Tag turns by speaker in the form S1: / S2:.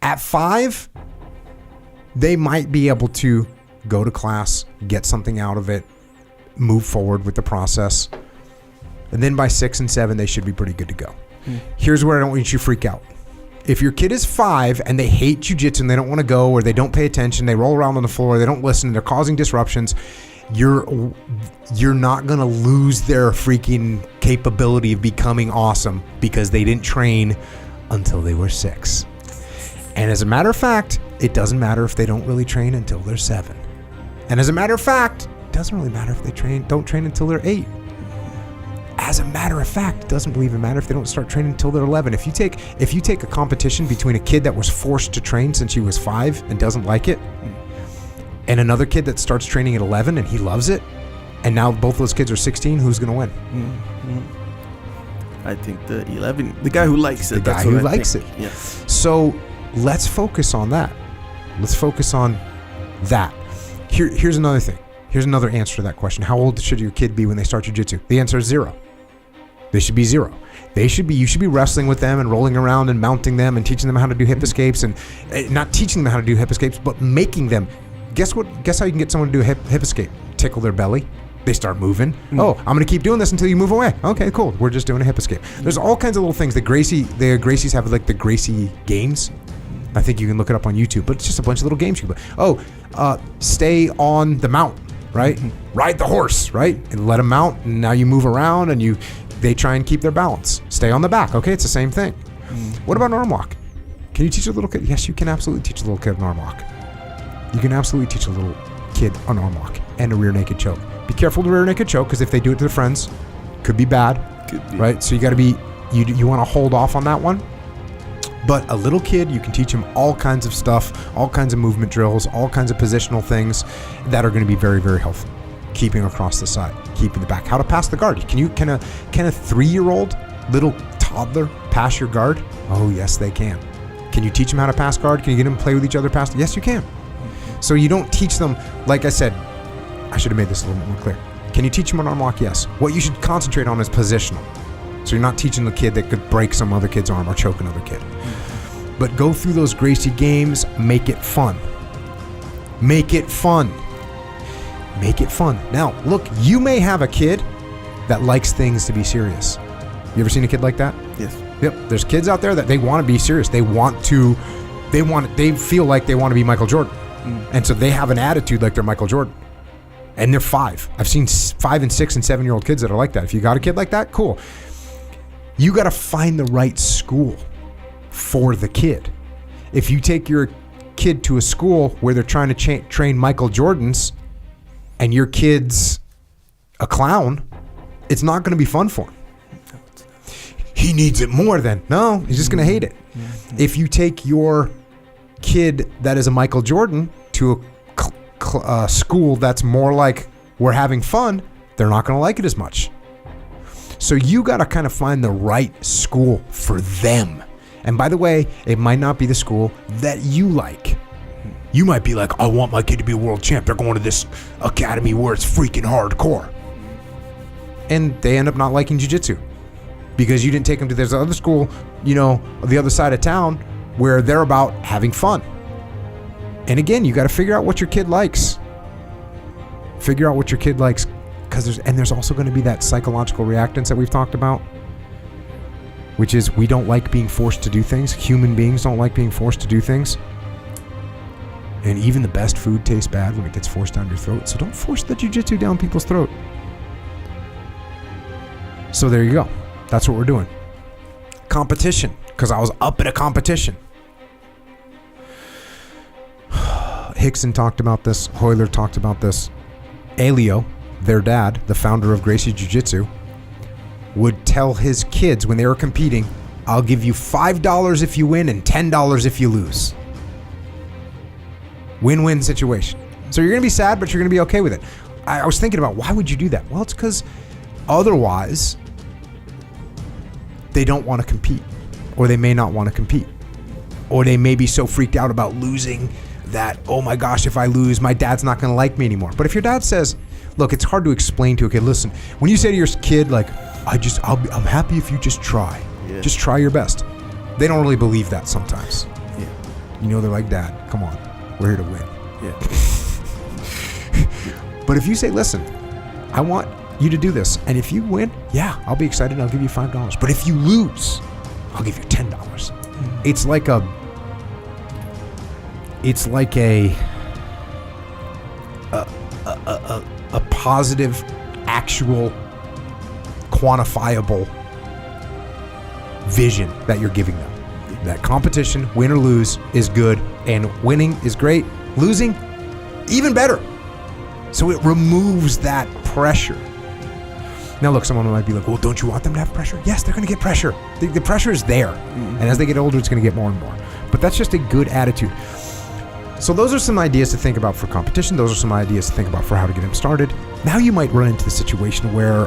S1: At 5, they might be able to go to class, get something out of it, move forward with the process. And then by 6 and 7, they should be pretty good to go. Here's where I don't want you to freak out. If your kid is 5 and they hate jiu-jitsu and they don't want to go, or they don't pay attention, they roll around on the floor, they don't listen, they're causing disruptions, you're not going to lose their freaking capability of becoming awesome because they didn't train until they were 6. And as a matter of fact, it doesn't matter if they don't really train until they're 7. And as a matter of fact, it doesn't really matter if they don't train until they're 8. As a matter of fact, it doesn't even matter if they don't start training until they're 11. If you take a competition between a kid that was forced to train since he was 5 and doesn't like it, and another kid that starts training at 11 and he loves it, and now both those kids are 16, who's going to win?
S2: I think the 11, the guy who likes it.
S1: The guy who likes it.
S2: Yes.
S1: So let's focus on that. Let's focus on that. Here's another thing. Here's another answer to that question. How old should your kid be when they start jiu-jitsu? The answer is 0. They should be 0. You should be wrestling with them and rolling around and mounting them and teaching them how to do hip escapes, and not teaching them how to do hip escapes, but making them. Guess how you can get someone to do a hip escape? Tickle their belly. They start moving. Oh, I'm going to keep doing this until you move away. Okay, cool. We're just doing a hip escape. There's all kinds of little things. The Gracies have like the Gracie games. I think you can look it up on YouTube, but it's just a bunch of little games you can play. Stay on the mount, right? Ride the horse, right? And let them mount, and now you move around and they try and keep their balance. Stay on the back. Okay, it's the same thing. What about an arm lock? Can you teach a little kid? Yes, you can absolutely teach a little kid an arm lock. You can absolutely teach a little kid an arm lock and a rear naked choke. Be careful with the rear naked choke, because if they do it to their friends, could be bad, right? So you got to be, you want to hold off on that one. But a little kid, you can teach him all kinds of stuff, all kinds of movement drills, all kinds of positional things that are going to be very, very helpful. Keeping across the side, keeping the back. How to pass the guard. Can a 3-year-old little toddler pass your guard? Oh, yes, they can. Can you teach them how to pass guard? Can you get them to play with each other past? Yes, you can. So you don't teach them, like I said, I should have made this a little bit more clear. Can you teach them an arm lock? Yes. What you should concentrate on is positional. So you're not teaching the kid that could break some other kid's arm or choke another kid. But go through those Gracie games, make it fun. Make it fun. Make it fun. Now, look, you may have a kid that likes things to be serious. You ever seen a kid like that?
S2: Yes.
S1: Yep. There's kids out there that they want to be serious. They feel like they want to be Michael Jordan. And so they have an attitude like they're Michael Jordan. And they're 5. I've seen 5 and 6 and 7-year-old kids that are like that. If you got a kid like that, cool. You got to find the right school for the kid. If you take your kid to a school where they're trying to train Michael Jordans and your kid's a clown, it's not going to be fun for him. He needs it more then. No, he's just going to hate it. If you take your kid that is a Michael Jordan to a school that's more like we're having fun, they're not going to like it as much. So you got to kind of find the right school for them. And by the way, it might not be the school that you like. You might be like, I want my kid to be a world champ. They're going to this academy where it's freaking hardcore. And they end up not liking jiu-jitsu because you didn't take them to this other school, the other side of town where they're about having fun. And again, you got to figure out what your kid likes. Figure out what your kid likes, because there's also going to be that psychological reactance that we've talked about, which is we don't like being forced to do things. Human beings don't like being forced to do things. And even the best food tastes bad when it gets forced down your throat. So don't force the jiu-jitsu down people's throat. So there you go. That's what we're doing. Competition, because I was up at a competition. Hickson talked about this. Hoyler talked about this. Elio, their dad, the founder of Gracie Jiu-Jitsu, would tell his kids when they were competing, I'll give you $5 if you win and $10 if you lose. Win-win situation. So you're going to be sad, but you're going to be okay with it. I was thinking about, why would you do that? Well, it's because otherwise they don't want to compete, or they may not want to compete, or they may be so freaked out about losing that, oh my gosh, if I lose, my dad's not going to like me anymore. But if your dad says, look, it's hard to explain to a kid, listen, when you say to your kid, like, I'm happy if you just try. Yeah. Just try your best. They don't really believe that sometimes.
S2: Yeah.
S1: You know they're like, Dad, come on, we're here to win.
S2: Yeah.
S1: But if you say, listen, I want you to do this, and if you win, yeah, I'll be excited and I'll give you $5. But if you lose, I'll give you $10. It's like a positive, actual, quantifiable vision that you're giving them. That competition, win or lose, is good, and winning is great. Losing, even better. So it removes that pressure. Now look, someone might be like, well, don't you want them to have pressure? Yes, they're going to get pressure. The pressure is there. And as they get older, it's going to get more and more. But that's just a good attitude. So those are some ideas to think about for competition. Those are some ideas to think about for how to get them started. Now you might run into the situation where